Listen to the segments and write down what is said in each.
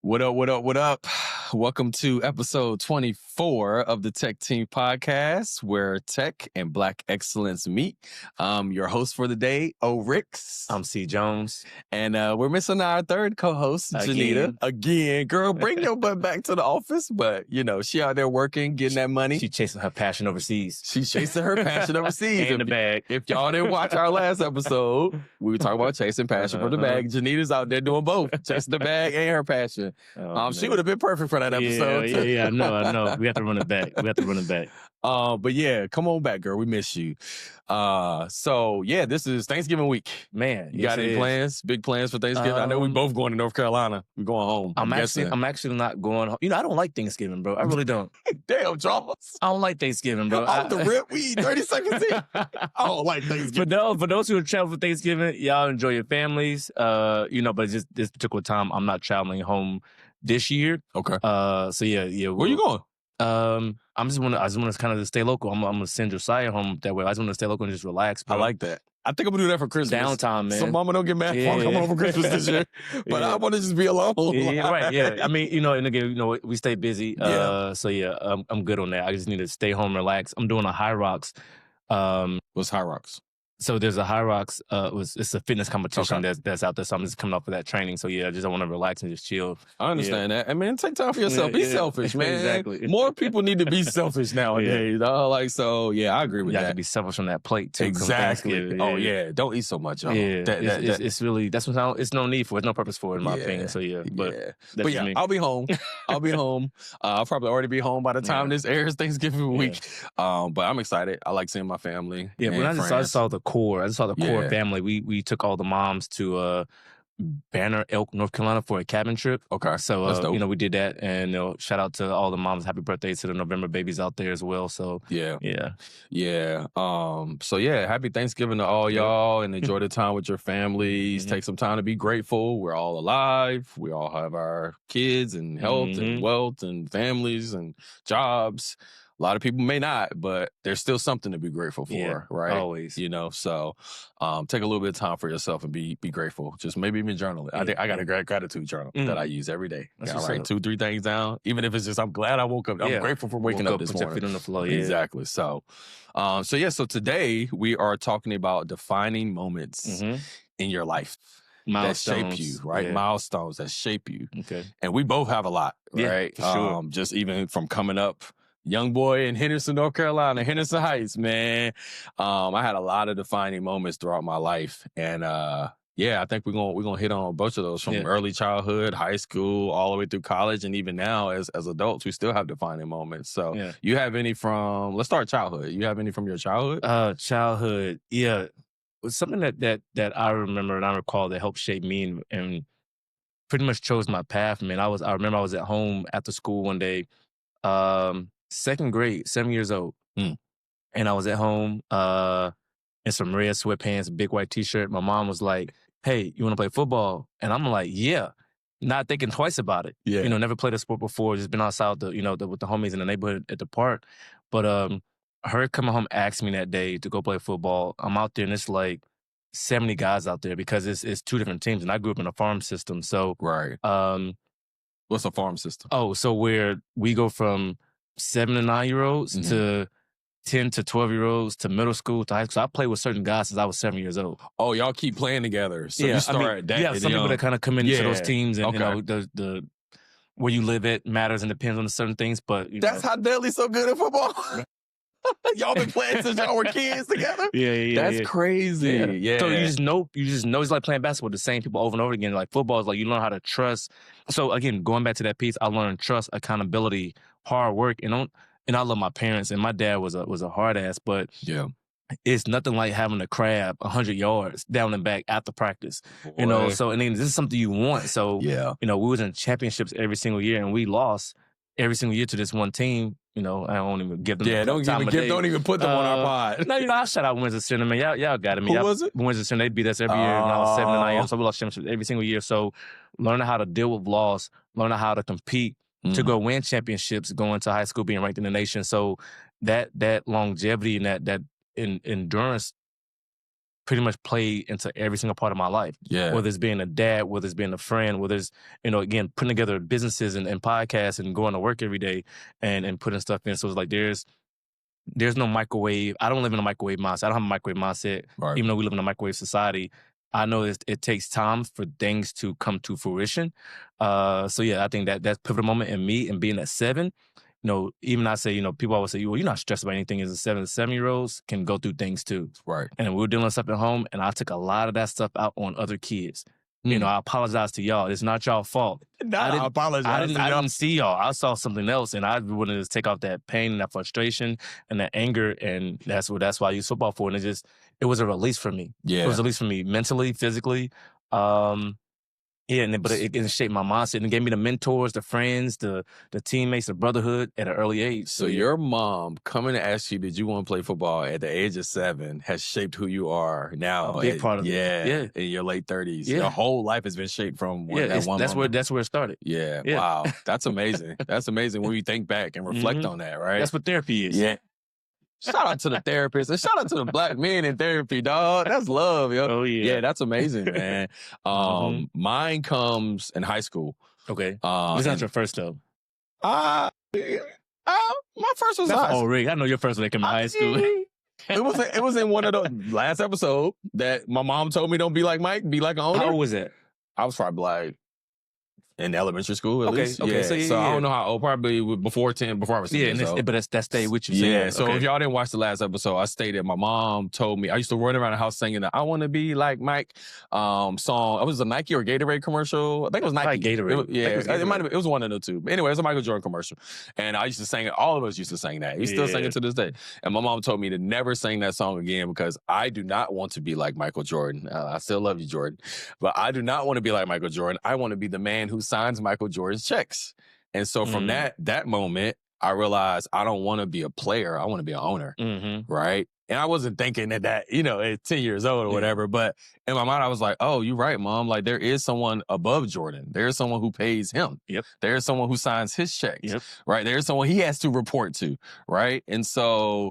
What up, what up, what up? Welcome to episode 24 of the TechTeenth Podcast, where tech and Black excellence meet. I'm your host for the day, Ricks. I'm C. Jones. And we're missing our third co-host, Janita. Again. Girl, bring your butt back to the office. But, you know, she out there working, getting that money. She chasing her passion overseas. She's chasing her passion overseas. In the bag. If y'all didn't watch our last episode, we were talking about chasing passion for the bag. Janita's out there doing both, chasing the bag and her passion. She would have been perfect for that episode. Yeah, I know. We have to run it back. But yeah, come on back, girl. We miss you. So yeah, this is Thanksgiving week. Man, you got any plans? Big plans for Thanksgiving? I know we both going to North Carolina. We're going home. I'm actually not going home. You know, I don't like Thanksgiving, bro. I really don't. Damn, Charles. I don't like Thanksgiving, bro. Off the rip, we eat 30 seconds in. I don't like Thanksgiving. For those who travel for Thanksgiving, y'all enjoy your families. But just this particular time, I'm not traveling home this year. Okay. So yeah. Where you going? I just want to kind of stay local. I'm gonna send Josiah home that way. I just want to stay local and just relax, bro. I like that. I think I'm gonna do that for Christmas. Downtime, man. So mama don't get mad for coming home for Christmas this year. But I want to just be alone. Yeah, right. Yeah. I mean, and again, we stay busy. So yeah, I'm good on that. I just need to stay home, relax. I'm doing a High Rocks. What's High Rocks? So there's a High Rocks. It's a fitness competition that's out there. So I'm just coming off of that training. So yeah, I just want to relax and just chill. I understand that. I mean, take time for yourself. Be selfish, man. Exactly. More people need to be selfish nowadays. Yeah. I agree with that. You have to be selfish on that plate too. Exactly. Oh yeah. Don't eat so much. It's really that's what it's no need for. It's no purpose for it, in my opinion. So yeah, but yeah, I'll be home. I'll probably already be home by the time this airs Thanksgiving week. But I'm excited. I like seeing my family. Yeah, when I just saw the core. I just saw the core family. We took all the moms to Banner Elk, North Carolina for a cabin trip. Okay. So, we did that. And shout out to all the moms. Happy birthday to the November babies out there as well. So, yeah. Happy Thanksgiving to all y'all and enjoy the time with your families. Take some time to be grateful. We're all alive. We all have our kids and health and wealth and families and jobs. A lot of people may not, but there's still something to be grateful for, right? Always. So take a little bit of time for yourself and be grateful. Just maybe even journal it. I got a gratitude journal that I use every day. I write 2-3 things down, even if it's just, I'm glad I woke up. I'm grateful for waking up this morning. Put your feet on the floor. Exactly. So today we are talking about defining moments in your life. Milestones. That shape you, right? Yeah. Milestones that shape you. Okay. And we both have a lot, right? For sure. Just even from coming up, young boy in Henderson, North Carolina, Henderson Heights, man. I had a lot of defining moments throughout my life. And I think we're gonna hit on a bunch of those from early childhood, high school, all the way through college, and even now as adults, we still have defining moments. So you have any from, let's start childhood. You have any from your childhood? Childhood, yeah. Something that I remember and I recall that helped shape me and pretty much chose my path, man. I remember I was at home after school one day, second grade, 7 years old. And I was at home in some red sweatpants, big white t-shirt. My mom was like, hey, you want to play football? And I'm like, yeah. Not thinking twice about it. Yeah. Never played a sport before, just been outside with the homies in the neighborhood at the park. But her coming home asked me that day to go play football. I'm out there and it's like 70 guys out there because it's two different teams. And I grew up in a farm system. So right. What's a farm system? Oh, so where we go from 7 to 9-year-olds to 10 to 12-year-olds to middle school to high school. So I played with certain guys since I was 7 years old. Oh, y'all keep playing together. So you start some people that kind of come into those teams and the where you live at matters and depends on certain things. But that's how Dudley's so good at football. Y'all been playing since y'all were kids together? Yeah. That's crazy. Yeah. So you just know it's like playing basketball with the same people over and over again. Like football is like you learn how to trust. So again, going back to that piece, I learned trust, accountability, hard work, and I love my parents. And my dad was a hard ass, but it's nothing like having a crab 100 yards down and back after practice. Boy. So and then this is something you want. So we was in championships every single year, and we lost every single year to this one team. I don't even give them. Yeah, don't even put them on our pod. No, I shout out Windsor Center, man. Y'all got it. Who was it? Windsor Center. They beat us every year. When I was 7 to 9 years, so we lost championships every single year. So learning how to deal with loss, learning how to compete to go win championships, going to high school, being ranked in the nation. So that longevity and that endurance pretty much played into every single part of my life. Yeah. Whether it's being a dad, whether it's being a friend, whether it's, again, putting together businesses and podcasts and going to work every day and putting stuff in. So it's like there's no microwave. I don't live in a microwave mindset. I don't have a microwave mindset. Right. Even though we live in a microwave society, I know it takes time for things to come to fruition. So yeah, I think that's pivotal moment in me and being at 7. Even I say, people always say, well, you're not stressed about anything as a 7-year-olds can go through things too. Right. And we were dealing with stuff at home, and I took a lot of that stuff out on other kids. I apologize to y'all. It's not y'all's fault. I apologize. I didn't see y'all. I saw something else, and I wanted to take off that pain and that frustration and that anger, and that's why I use football for. And it was a release for me. Yeah. It was a release for me mentally, physically. But it shaped my mindset and gave me the mentors, the friends, the teammates, the brotherhood at an early age. So your mom coming to ask you, did you want to play football at the age of 7 has shaped who you are now. A big part of it. Yeah. In your late 30s. Yeah. Your whole life has been shaped from that one moment. That's where it started. Yeah. Yeah. Wow. That's amazing. That's amazing when you think back and reflect on that, right? That's what therapy is. Yeah. Shout out to the therapist and shout out to the black men in therapy, dog. That's love, yo. Oh, yeah. Yeah, that's amazing, man. Mine comes in high school. Okay. It's not your first, though. My first was high school. Oh, really? I know your first one that came in high school. It was in one of the last episode that my mom told me don't be like Mike, be like an owner. How old was that? I was probably like in elementary school at least. Okay. Yeah. So I don't know how old, probably before 10, before I was 10 years old. But that stayed with you. Yeah. So if y'all didn't watch the last episode, I stated my mom told me, I used to run around the house singing the I Want to Be Like Mike song. It was a Nike or Gatorade commercial. I think it was Nike. Like Gatorade. It was one of the two. But anyway, it was a Michael Jordan commercial. And I used to sing it. All of us used to sing that. He's still singing to this day. And my mom told me to never sing that song again because I do not want to be like Michael Jordan. I still love you, Jordan. But I do not want to be like Michael Jordan. I want to be the man who signs Michael Jordan's checks. And so from that moment, I realized I don't want to be a player. I want to be an owner. Right. And I wasn't thinking that, at 10 years old or whatever. But in my mind, I was like, oh, you're right, Mom. Like there is someone above Jordan. There's someone who pays him. Yep. There's someone who signs his checks. Yep. Right. There's someone he has to report to. Right. And so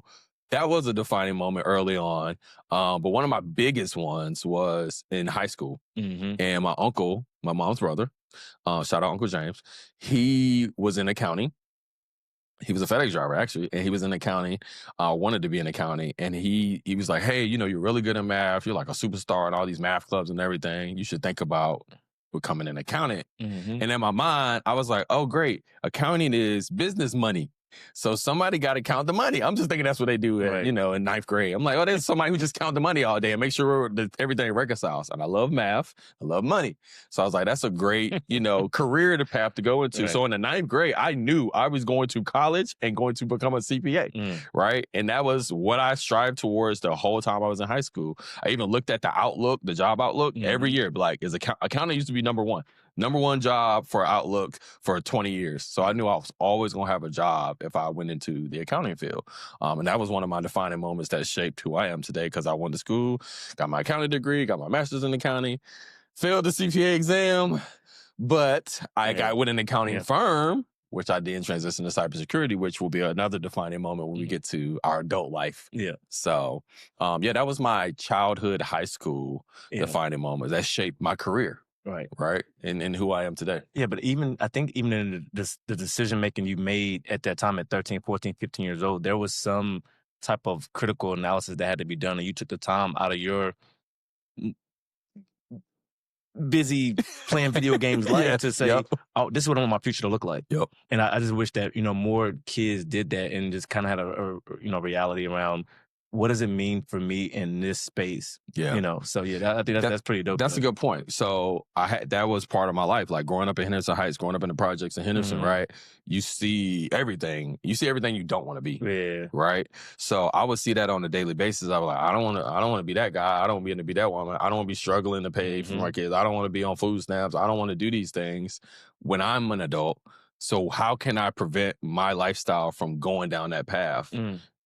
that was a defining moment early on. But one of my biggest ones was in high school. And my uncle, my mom's brother, shout out Uncle James, he was in accounting. He was a FedEx driver, actually, and he was in accounting, wanted to be in accounting. And he was like, hey, you're really good at math. You're like a superstar in all these math clubs and everything. You should think about becoming an accountant. And in my mind, I was like, oh, great. Accounting is business money. So somebody got to count the money. I'm just thinking that's what they do, in 9th grade. I'm like, oh, there's somebody who just count the money all day and make sure that everything reconciles. And I love math. I love money. So I was like, that's a great, career path to go into. Right. So in the 9th grade, I knew I was going to college and going to become a CPA, right? And that was what I strived towards the whole time I was in high school. I even looked at the outlook, the job outlook every year. Like, accounting used to be number one job for Outlook for 20 years. So I knew I was always going to have a job if I went into the accounting field. And that was one of my defining moments that shaped who I am today because I went to school, got my accounting degree, got my master's in accounting, failed the CPA exam, but I got with an accounting firm, which I then transitioned to cybersecurity, which will be another defining moment when we get to our adult life. Yeah. So, that was my childhood, high school defining moments that shaped my career. Right. And who I am today. Yeah, but I think even in the decision-making you made at that time at 13, 14, 15 years old, there was some type of critical analysis that had to be done, and you took the time out of your busy playing video games life to say, oh, this is what I want my future to look like. And I just wish that, more kids did that and just kind of had a reality around what does it mean for me in this space? So I think that's pretty dope. That's a good point. So that was part of my life, like growing up in Henderson Heights, growing up in the projects in Henderson, right? You see everything. You see everything you don't want to be. Yeah. Right. So I would see that on a daily basis. I was like, I don't want to be that guy. I don't want to be that woman. I don't want to be struggling to pay for my kids. I don't want to be on food stamps. I don't want to do these things when I'm an adult. So how can I prevent my lifestyle from going down that path?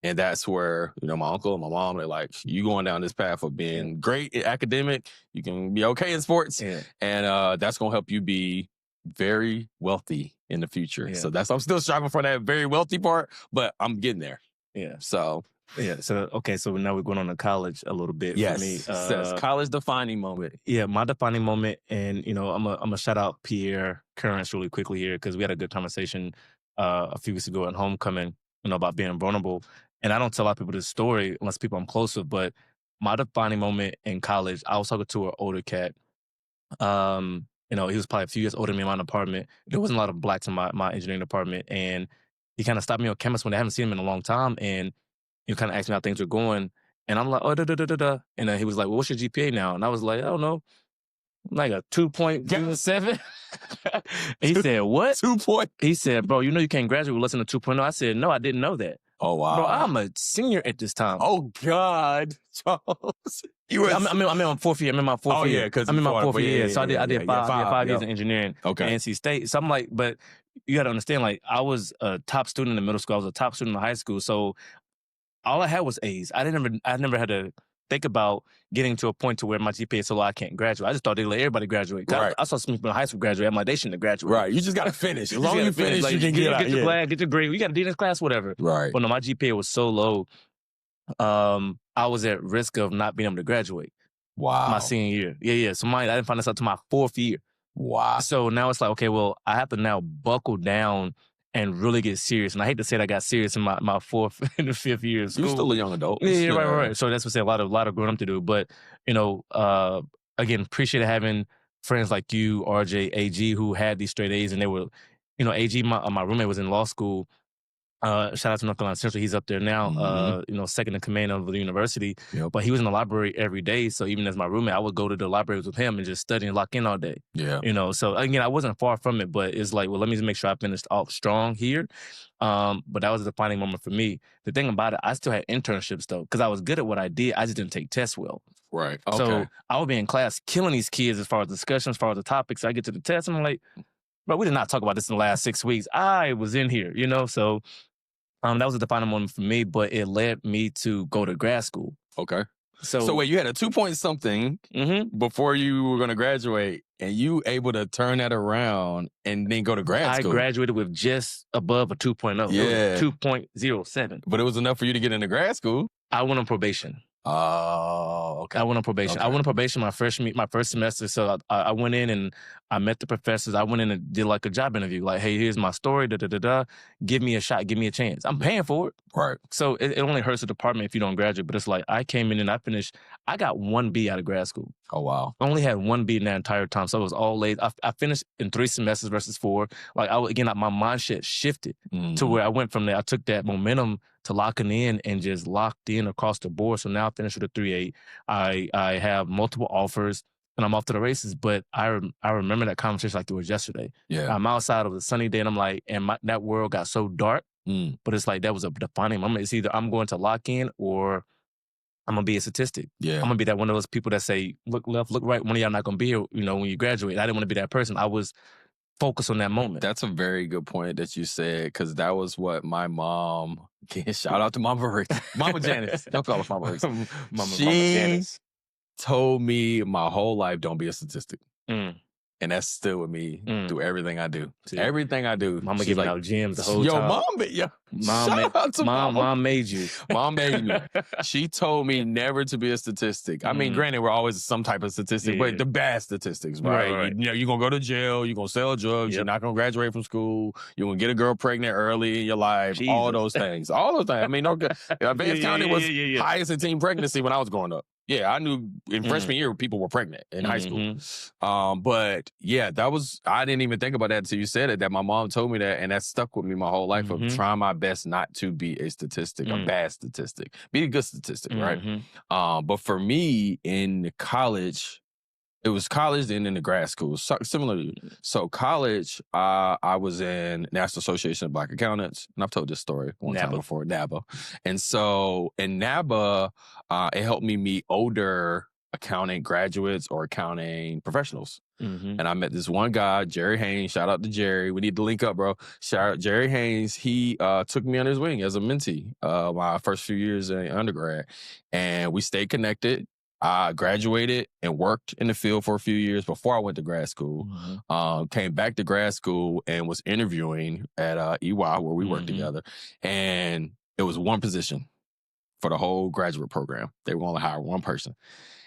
And that's where, my uncle and my mom, they're like, you going down this path of being great at academic, you can be okay in sports, and that's going to help you be very wealthy in the future. So I'm still striving for that very wealthy part, but I'm getting there. Yeah. So Yeah. So now we're going on to college a little bit. Yes. For me. Says college defining moment. Yeah, my defining moment, and I'm gonna shout out Pierre Currents really quickly here because we had a good conversation a few weeks ago at homecoming, about being vulnerable. And I don't tell a lot of people this story unless people I'm close with, but my defining moment in college, I was talking to an older cat. He was probably a few years older than me in my department. There wasn't a lot of blacks in my engineering department, and he kind of stopped me on campus when I haven't seen him in a long time, and kind of asked me how things were going. And I'm like, oh, da, da, da, da, da. And then he was like, well, what's your GPA now? And I was like, I don't know, like a 2.07. He said, what? 2 point. He said, bro, you can't graduate with less than a 2.0. I said, no, I didn't know that. Oh, wow. Bro, I'm a senior at this time. Oh, God, Charles. I'm in my fourth year. I'm in my fourth year. Yeah, because I'm in my fourth year. So I did five years yeah. in engineering at Okay. NC State. So I'm like, but you got to understand, like, I was a top student in middle school. I was a top student in high school. So all I had was A's. I never had to think about getting to a point to where my GPA is so low I can't graduate. I just thought they'd let everybody graduate. Right. I saw some people in high school graduate. I'm like, they shouldn't have graduated. Right. You just got to finish. As long as you finish, like, you can get out. Get your grad, get your grade. You got to do this class, whatever. Right. But no, my GPA was so low, I was at risk of not being able to graduate. Wow. My senior year. Yeah. So I didn't find this out until my fourth year. Wow. So now it's like, okay, well, I have to now buckle down and really get serious. And I hate to say that I got serious in my fourth and the fifth year of school. You're still a young adult. Yeah, right. So that's what I say, a lot of growing up to do. But, again, appreciate having friends like you, RJ, AG, who had these straight A's. And they were, AG, my roommate was in law school. Shout out to North Carolina Central. He's up there now, second in command of the university. Yep. But he was in the library every day. So even as my roommate, I would go to the libraries with him and just study and lock in all day. Yeah. So again, I wasn't far from it, but it's like, well, let me just make sure I finished off strong here. But that was a defining moment for me. The thing about it, I still had internships though, because I was good at what I did. I just didn't take tests well. Right. Okay. So I would be in class killing these kids as far as discussions, as far as the topics. I get to the test and I'm like, bro, we did not talk about this in the last 6 weeks. I was in here, so that was a defining moment for me, but it led me to go to grad school. Okay. So wait, you had a 2 point something before you were going to graduate, and you able to turn that around and then go to grad school. I graduated with just above a 2.0. Yeah. 2.07. But it was enough for you to get into grad school. I went on probation. Oh, okay. I went on probation. Okay. I went on probation my first semester. So I went in and I met the professors. I went in and did like a job interview. Like, hey, here's my story. Give me a shot. Give me a chance. I'm paying for it. Right. So it only hurts the department if you don't graduate. But it's like I came in and I finished. I got 1B out of grad school. Oh, wow. I only had 1B in that entire time. So it was all late. I finished in 3 semesters versus 4. Like my mindset shifted to where I went from there. I took that momentum to locking in and just locked in across the board. So now I finished with a 3.8. I have multiple offers and I'm off to the races. But I remember that conversation like it was yesterday. Yeah. I'm outside of a sunny day and I'm like, and that world got so dark. But it's like that was a defining moment. It's either I'm going to lock in or I'm going to be a statistic. Yeah. I'm going to be that one of those people that say, look left, look right. One of y'all not going to be here, when you graduate. I didn't want to be that person. I was focused on that moment. That's a very good point that you said, because that was what my mom, shout out to Mama Rick, Mama Janice. Don't call her Mama Rick. Mama Janice told me my whole life, don't be a statistic. And that's still with me through everything I do. See, everything I do. Mama giving out gems the whole time. Mom made you. Mom made me. She told me never to be a statistic. I mean, granted, we're always some type of statistic, but the bad statistics, right? You're going to go to jail. You're going to sell drugs. Yep. You're not going to graduate from school. You're going to get a girl pregnant early in your life. Jesus. All those things. I mean, Vance County was highest in teen pregnancy when I was growing up. Yeah, I knew in freshman year people were pregnant in high school. But yeah, I didn't even think about that until you said it, that my mom told me that, and that stuck with me my whole life of trying my best not to be a statistic, a bad statistic. Be a good statistic, right? But for me in college, it was college then into grad school, similarly. So college, I was in National Association of Black Accountants, and I've told this story one time before, NABA. And so in NABA, it helped me meet older accounting graduates or accounting professionals. And I met this one guy, Jerry Haynes. Shout out to Jerry. We need to link up, bro. Shout out Jerry Haynes. He took me under his wing as a mentee my first few years in undergrad. And we stayed connected. I graduated and worked in the field for a few years before I went to grad school. Came back to grad school and was interviewing at EY where we worked together. And it was one position for the whole graduate program. They were going to hire one person.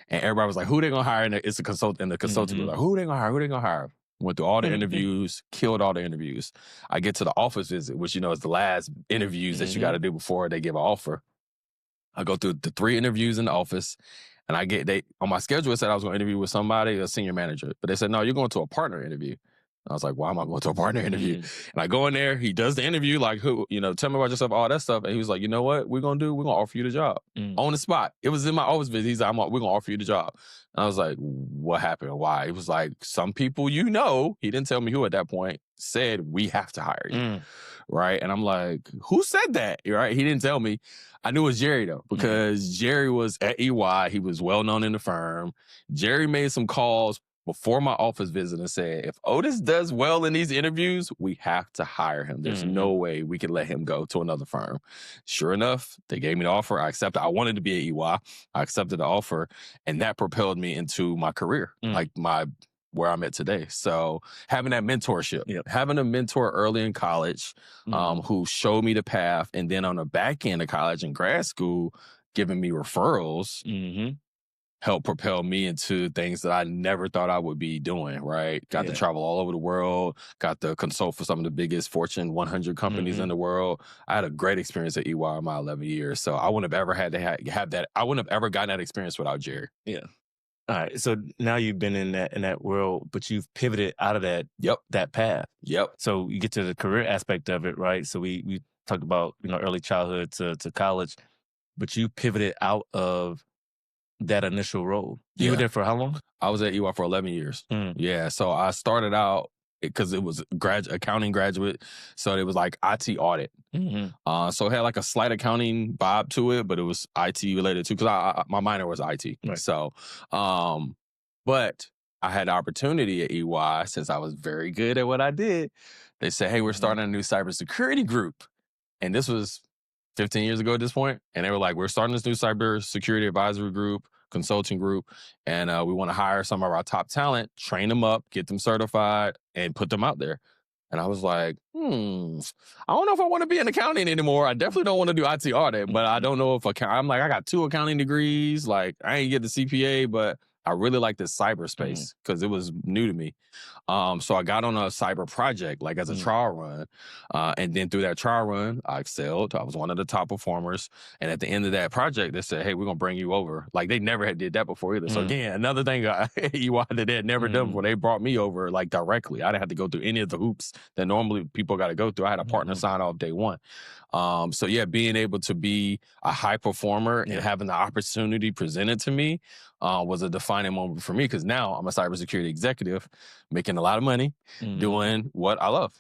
And everybody was like, who they going to hire? And it's a consultant. And the consultant was like, who they going to hire? Who they going to hire? Went through all the interviews, killed all the interviews. I get to the office visit, which, you know, is the last interviews that you got to do before they give an offer. I go through the 3 interviews in the office, and on my schedule, it said I was going to interview with somebody, a senior manager. But they said, no, you're going to a partner interview. I was like, why am I going to a partner interview? And I go in there, he does the interview, like, who, you know, tell me about yourself, all that stuff. And he was like, you know what we're going to do? We're going to offer you the job on the spot. It was in my office visit. He's like, we're going to offer you the job. And I was like, what happened? Why? He was like, some people, you know, he didn't tell me who at that point, said, we have to hire you. Right? And I'm like, who said that? Right? He didn't tell me. I knew it was Jerry, though, because Jerry was at EY. He was well known in the firm. Jerry made some calls before my office visit and said, if Otis does well in these interviews, we have to hire him. There's no way we can let him go to another firm. Sure enough, they gave me the offer. I accepted. I wanted to be at EY. I accepted the offer, and that propelled me into my career, like where I'm at today. So having that mentorship, having a mentor early in college who showed me the path, and then on the back end of college and grad school, giving me referrals, helped propel me into things that I never thought I would be doing, right? Got to travel all over the world, got to consult for some of the biggest Fortune 100 companies in the world. I had a great experience at EY in my 11 years. So I wouldn't have ever had to have that. I wouldn't have ever gotten that experience without Jerry. Yeah. All right. So now you've been in that world, but you've pivoted out of that path. Yep. So you get to the career aspect of it, right? So we talked about, you know, early childhood to college, but you pivoted out of that initial role. You were there for how long? I was at EY for 11 years. Yeah. So I started out because it was accounting graduate. So it was like IT audit. So it had like a slight accounting vibe to it, but it was IT related too, because my minor was IT. Right. So, but I had the opportunity at EY, since I was very good at what I did. They said, hey, we're starting a new cybersecurity group. And this was 15 years ago at this point. And they were like, we're starting this new cybersecurity advisory group, consulting group, and we want to hire some of our top talent, train them up, get them certified, and put them out there. And I was like, I don't know if I want to be in accounting anymore. I definitely don't want to do IT audit, but I don't know if I'm like, I got 2 accounting degrees. Like, I ain't get the CPA, but I really like this cyberspace because it was new to me. So I got on a cyber project, like as a trial run. And then through that trial run, I excelled. I was one of the top performers. And at the end of that project, they said, hey, we're going to bring you over. Like, they never had did that before either. So again, another thing EY that they had never done before, they brought me over like directly. I didn't have to go through any of the hoops that normally people got to go through. I had a partner sign off day one. So yeah, being able to be a high performer and having the opportunity presented to me was a defining moment for me, because now I'm a cybersecurity executive making a lot of money doing what I love,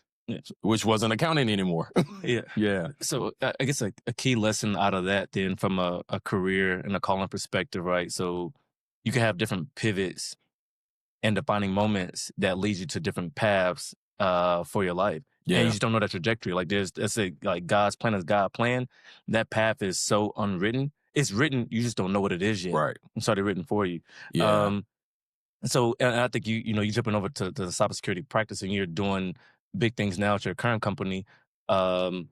which wasn't accounting anymore. Yeah. So I guess a key lesson out of that then, from a career and a calling perspective, right? So you can have different pivots and defining moments that lead you to different paths for your life. Yeah. And you just don't know that trajectory. Like, like God's plan is God's plan. That path is so unwritten. It's written, you just don't know what it is yet. Right. It's already written for you. Yeah. So, and I think you're jumping over to the cybersecurity practice, and you're doing big things now at your current company. I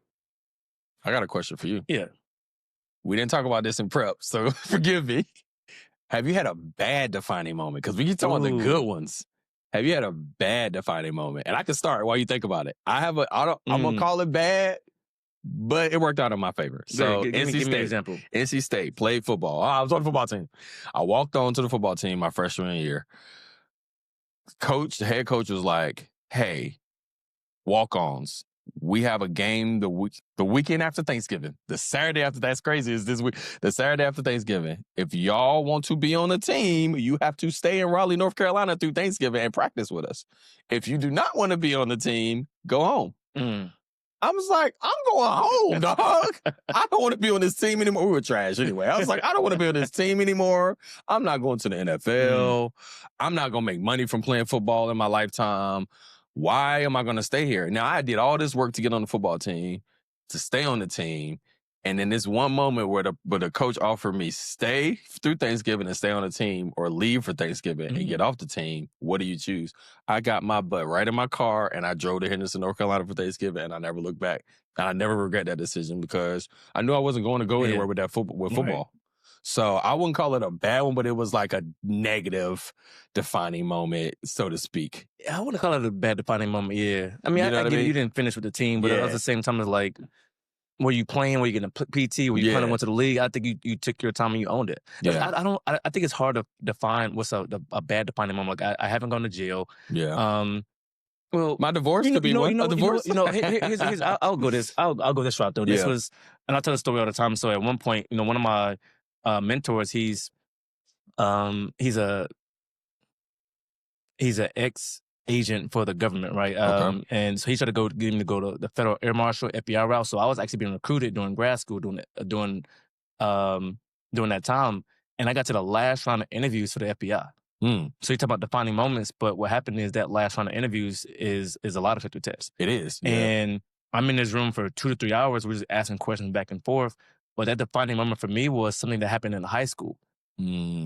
got a question for you. Yeah. We didn't talk about this in prep, so forgive me. Have you had a bad defining moment? Because we keep talking about the good ones. Have you had a bad defining moment? And I can start while you think about it. I'm going to call it bad, but it worked out in my favor. So give me an example. NC State, played football. I was on the football team. I walked on to the football team my freshman year. The head coach was like, hey, walk-ons, we have a game the weekend after Thanksgiving. The Saturday after, that's crazy, is this week. The Saturday after Thanksgiving. If y'all want to be on the team, you have to stay in Raleigh, North Carolina through Thanksgiving and practice with us. If you do not want to be on the team, go home. I was like, I'm going home, dog. I don't want to be on this team anymore. We were trash anyway. I was like, I don't want to be on this team anymore. I'm not going to the NFL. I'm not going to make money from playing football in my lifetime. Why am I going to stay here? Now, I did all this work to get on the football team, to stay on the team, And then this one moment where the coach offered me stay through Thanksgiving and stay on the team, or leave for Thanksgiving and get off the team. What do you choose? I got my butt right in my car and I drove to Henderson, North Carolina for Thanksgiving, and I never looked back. And I never regret that decision because I knew I wasn't going to go anywhere with that football. Right. So I wouldn't call it a bad one, but it was like a negative defining moment, so to speak. I wouldn't call it a bad defining moment. Yeah, I mean, I get you didn't finish with the team, but at the same time, it's like, were you playing? Were you getting a PT? Were you playing? Went to the league? I think you took your time and you owned it. Yeah. I think it's hard to define what's a bad defining moment. Like I haven't gone to jail. Yeah. Well, my divorce could be one. A divorce. Here's I'll go this route though. This was, and I tell the story all the time. So at one point, one of my mentors, he's an ex-agent for the government, right? And so he tried to get me to go to the Federal Air Marshal FBI route. So I was actually being recruited during grad school during that time, and I got to the last round of interviews for the FBI. So you talk about defining moments, but what happened is that last round of interviews is a lie detector test. It is, and I'm in this room for 2 to 3 hours. We're just asking questions back and forth. But that defining moment for me was something that happened in high school.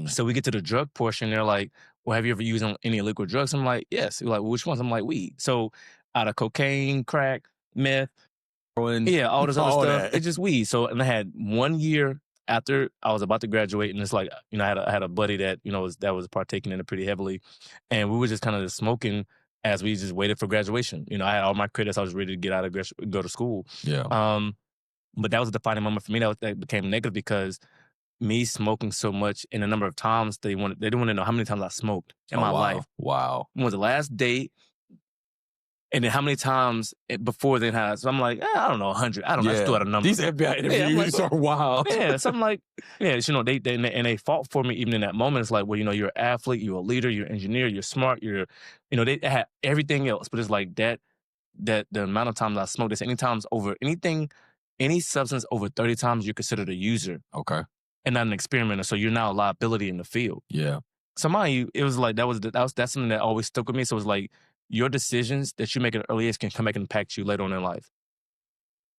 So we get to the drug portion. They're like, well, have you ever used any illegal drugs? I'm like, yes. They're like, well, which ones? I'm like, weed. So out of cocaine, crack, meth, all this other stuff, it's just weed. So, and I had 1 year after I was about to graduate, and it's like, I had a buddy that, that was partaking in it pretty heavily. And we were just kind of smoking as we just waited for graduation. I had all my credits. I was ready to get out of go to school. Yeah. But that was a defining moment for me. That became negative because me smoking so much, and the number of times they didn't want to know how many times I smoked in my life. Wow. When was the last date? And then how many times before then? So I'm like, I don't know, 100. I don't know. I still had a number. These FBI interviews are wild. Yeah, so I'm like, they fought for me even in that moment. It's like, well, you're an athlete, you're a leader, you're an engineer, you're smart, they had everything else, but it's like that the amount of times I smoked, this any substance over 30 times, you're considered a user. Okay. And not an experimenter. So you're now a liability in the field. Yeah. So mind you, it was like that's something that always stuck with me. So it was like your decisions that you make at an early age can come back and impact you later on in life.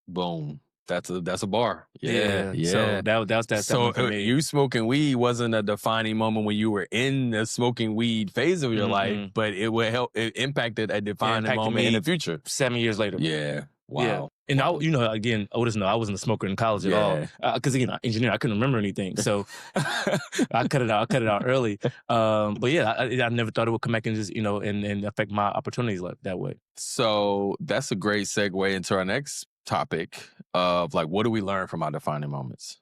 Boom. That's a bar. Yeah. So that was so for me. You smoking weed wasn't a defining moment when you were in the smoking weed phase of your life, but it would help. It impacted a defining moment in the future. 7 years later. Yeah. Wow. Yeah. And again, Otis, I wasn't a smoker in college at all. Because again, engineer, I couldn't remember anything. So I cut it out early. But yeah, I never thought it would come back and just, and affect my opportunities that way. So that's a great segue into our next topic of like, what do we learn from our defining moments?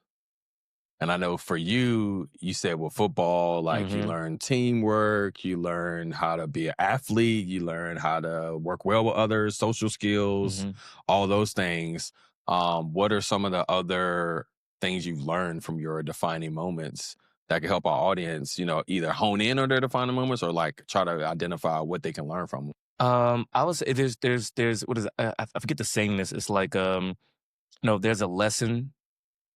And I know for you said with football, like you learn teamwork, you learn how to be an athlete, you learn how to work well with others, social skills, all those things. What are some of the other things you've learned from your defining moments that can help our audience, either hone in on their defining moments or like try to identify what they can learn from them? I would say there's what is it? I forget the saying this. It's like, there's a lesson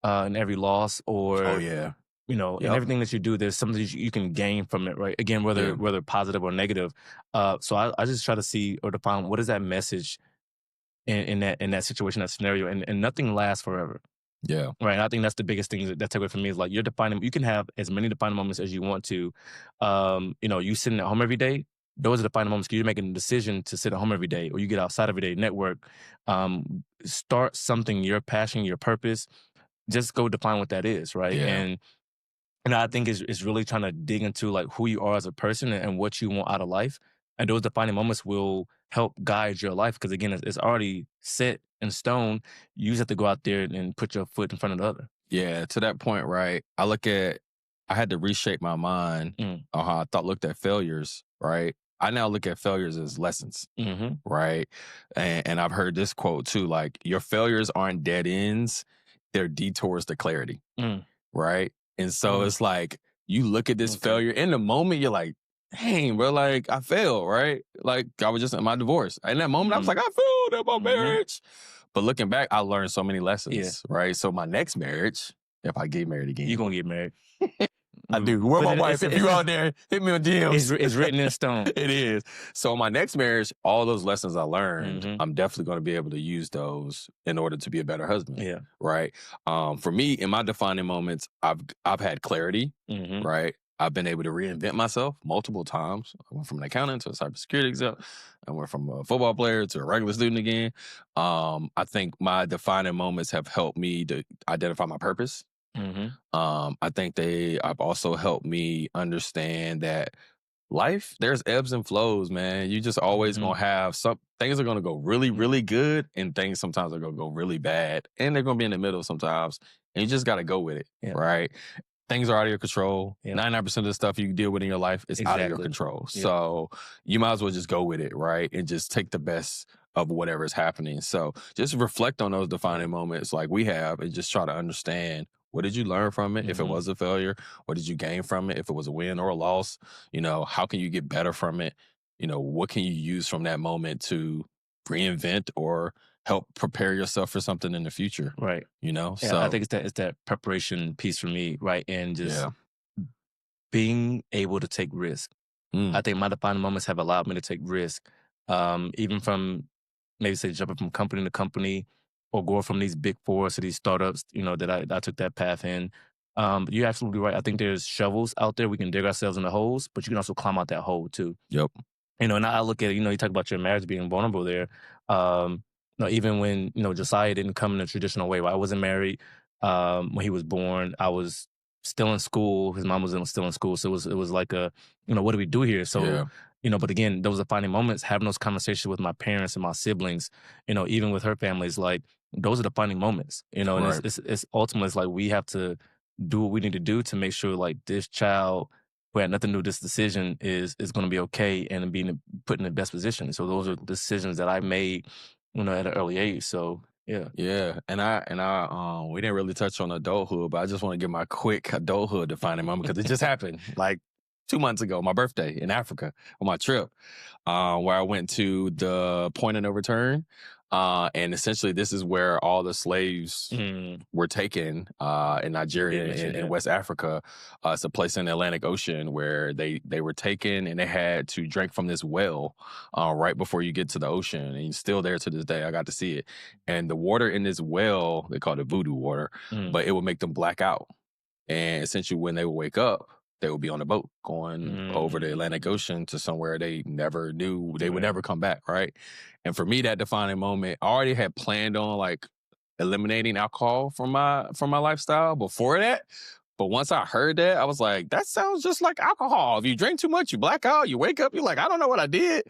in every loss, or and everything that you do, there's something you can gain from it, right? Again, whether positive or negative. So I just try to see or define what is that message in that situation, that scenario, and nothing lasts forever. Yeah. Right. And I think that's the biggest thing that take away from me is like you can have as many defining moments as you want to. You sitting at home every day, those are defining moments because you're making a decision to sit at home every day, or you get outside every day, network, start something, your passion, your purpose. Just go define what that is, right? Yeah. And I think it's really trying to dig into like who you are as a person and what you want out of life. And those defining moments will help guide your life because again, it's already set in stone. You just have to go out there and put your foot in front of the other. Yeah, to that point, right? I had to reshape my mind on how I looked at failures, right? I now look at failures as lessons, right? And I've heard this quote too, like your failures aren't dead ends. They're detours to clarity, right? And so it's like, you look at this failure, in the moment, you're like, dang, bro, like, I failed, right? Like, I was just in my divorce. In that moment, I was like, I failed at my marriage. But looking back, I learned so many lessons, right? So my next marriage, if I get married again. You're going to get married. I do. Where my wife? If you out there, hit me on DMs. It's written in stone. It is. So my next marriage, all those lessons I learned, I'm definitely going to be able to use those in order to be a better husband. Yeah. Right. For me, in my defining moments, I've had clarity. Right. I've been able to reinvent myself multiple times. I went from an accountant to a cybersecurity exec. I went from a football player to a regular student again. I think my defining moments have helped me to identify my purpose. I think I've also helped me understand that life, there's ebbs and flows, man. You just always gonna have some things are gonna go really, really good, and things sometimes are gonna go really bad, and they're gonna be in the middle sometimes, and you just gotta go with it, right? Things are out of your control. 99% of the stuff you deal with in your life is out of your control. So you might as well just go with it, right? And just take the best of whatever is happening. So just reflect on those defining moments like we have and just try to understand, what did you learn from it? If it was a failure, what did you gain from it? If it was a win or a loss, how can you get better from it? What can you use from that moment to reinvent or help prepare yourself for something in the future? Right. So I think it's that preparation piece for me, right? And just being able to take risk. I think my defining moments have allowed me to take risk, even from maybe say jumping from company to company, or going from these big fours to these startups, that I took that path in. You're absolutely right. I think there's shovels out there. We can dig ourselves in the holes, but you can also climb out that hole too. Yep. And I look at it, you talk about your marriage being vulnerable there. Even when, Josiah didn't come in a traditional way, I wasn't married when he was born. I was still in school. His mom was still in school. So it was like what do we do here? So, but again, those defining moments, having those conversations with my parents and my siblings, even with her family, is like, those are defining moments, and it's ultimately, it's like we have to do what we need to do to make sure like this child who had nothing to do with this decision is going to be okay and being put in the best position. So those are decisions that I made, at an early age. So yeah. Yeah. And we didn't really touch on adulthood, but I just want to give my quick adulthood defining moment because it just happened like 2 months ago, my birthday in Africa on my trip, where I went to the point of no return. And essentially this is where all the slaves were taken in Nigeria and West Africa. It's a place in the Atlantic Ocean where they were taken and they had to drink from this well right before you get to the ocean. And it's still there to this day. I got to see it. And the water in this well, they called it voodoo water, but it would make them black out. And essentially when they would wake up, they would be on a boat going over the Atlantic Ocean to somewhere they never knew they would never come back, right? And for me, that defining moment, I already had planned on like eliminating alcohol from my lifestyle before that. But once I heard that, I was like, that sounds just like alcohol. If you drink too much, you black out, you wake up, you're like, I don't know what I did.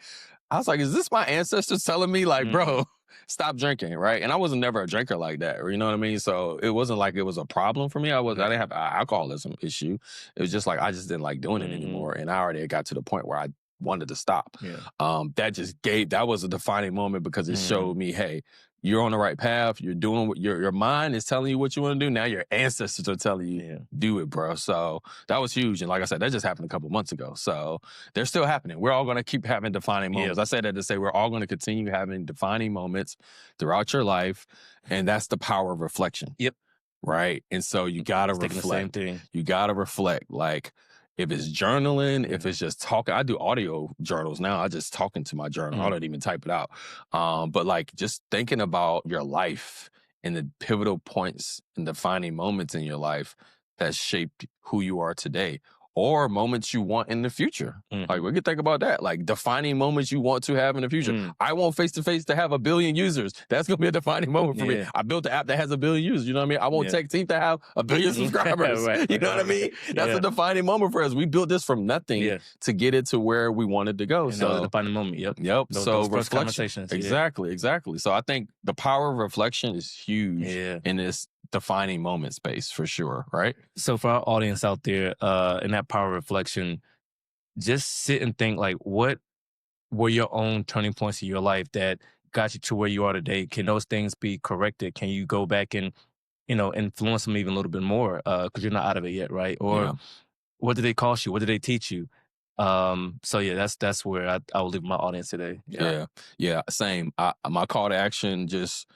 I was like, is this my ancestors telling me like, bro, stop drinking, right? And I wasn't never a drinker like that, you know what I mean? So it wasn't like it was a problem for me. I didn't have an alcoholism issue. It was just like, I just didn't like doing it anymore. And I already got to the point where I wanted to stop. That was a defining moment because it showed me, hey, you're on the right path. You're doing what your mind is telling you what you want to do. Now your ancestors are telling you, do it, bro. So that was huge. And like I said, that just happened a couple months ago. So they're still happening. We're all going to keep having defining moments. I said that to say we're all going to continue having defining moments throughout your life. And that's the power of reflection. Yep. Right. And so you got to reflect. The same thing. You got to reflect. Like, if it's journaling, if it's just talking, I do audio journals now. I just talk into my journal. I don't even type it out. But like just thinking about your life and the pivotal points and defining moments in your life that shaped who you are today, or moments you want in the future. Like we could think about that, like defining moments you want to have in the future. I want Face2Face to have 1 billion users. That's going to be a defining moment for me. I built an app that has 1 billion users. You know what I mean? I want TechTeenth to have 1 billion subscribers. You know what I mean? That's a defining moment for us. We built this from nothing to get it to where we wanted to go. And so that was a defining moment. Yep. Those first reflection. Conversations. Exactly. So I think the power of reflection is huge in this defining moment space for sure, right? So for our audience out there, in that power of reflection, just sit and think like, what were your own turning points in your life that got you to where you are today? Can those things be corrected? Can you go back and, influence them even a little bit more? Because you're not out of it yet, right? Or what did they cost you? What did they teach you? So yeah, that's where I will leave my audience today. Yeah. Same. My call to action, just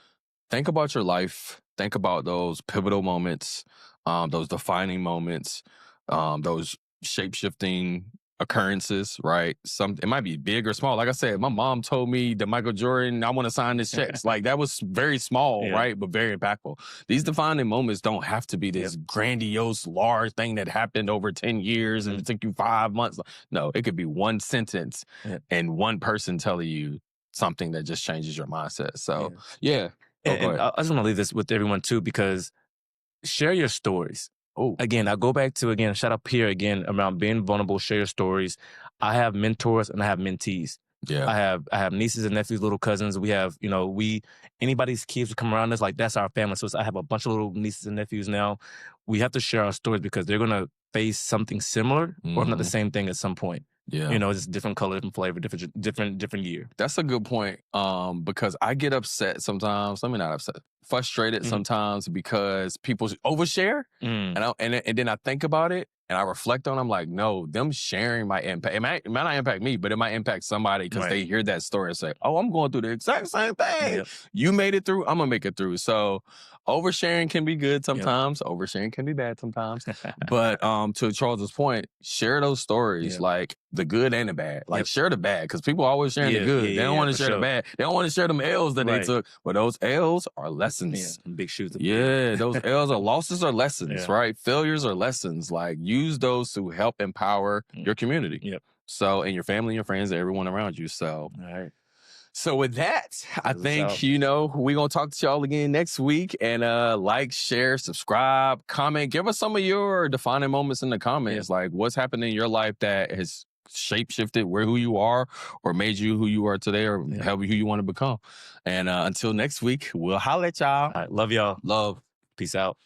think about your life. Think about those pivotal moments, those defining moments. those shape-shifting occurrences, right? It might be big or small. Like I said, my mom told me that Michael Jordan, I want to sign his checks. Like that was very small, right? But very impactful. These defining moments don't have to be this grandiose, large thing that happened over 10 years and it took you 5 months. No, it could be one sentence and one person telling you something that just changes your mindset. So yeah. And I just want to leave this with everyone too, because share your stories. Oh, again, I go back to, shout out Pierre again around being vulnerable, share your stories. I have mentors and I have mentees. Yeah. I have nieces and nephews, little cousins. We have, anybody's kids who come around us, like that's our family. So I have a bunch of little nieces and nephews now. We have to share our stories because they're going to face something similar or if not the same thing at some point. Yeah. It's different color, different flavor, different year. That's a good point. Because I get upset sometimes. Let me not upset. Frustrated sometimes because people overshare. And then I think about it and I reflect on it. I'm like, no, them sharing might impact. It might not impact me, but it might impact somebody because they hear that story and say, oh, I'm going through the exact same thing. Yep. You made it through. I'm going to make it through. So oversharing can be good sometimes. Yep. Oversharing can be bad sometimes. But to Charles's point, share those stories, like the good and the bad. Like share the bad because people are always sharing the good. They don't want to share the bad. They don't want to share them L's that they took. But those L's are lessons. Big shoes. Those L's are losses or lessons, right? Failures are lessons. Like use those to help empower your community. Yep. So, and your family, your friends, and everyone around you. So, all right. So with that, I think, we're going to talk to y'all again next week and like, share, subscribe, comment. Give us some of your defining moments in the comments. Like what's happened in your life that has shape-shifted who you are or made you who you are today or help you who you want to become. And until next week, we'll holler at y'all. All right. Love y'all. Love. Peace out.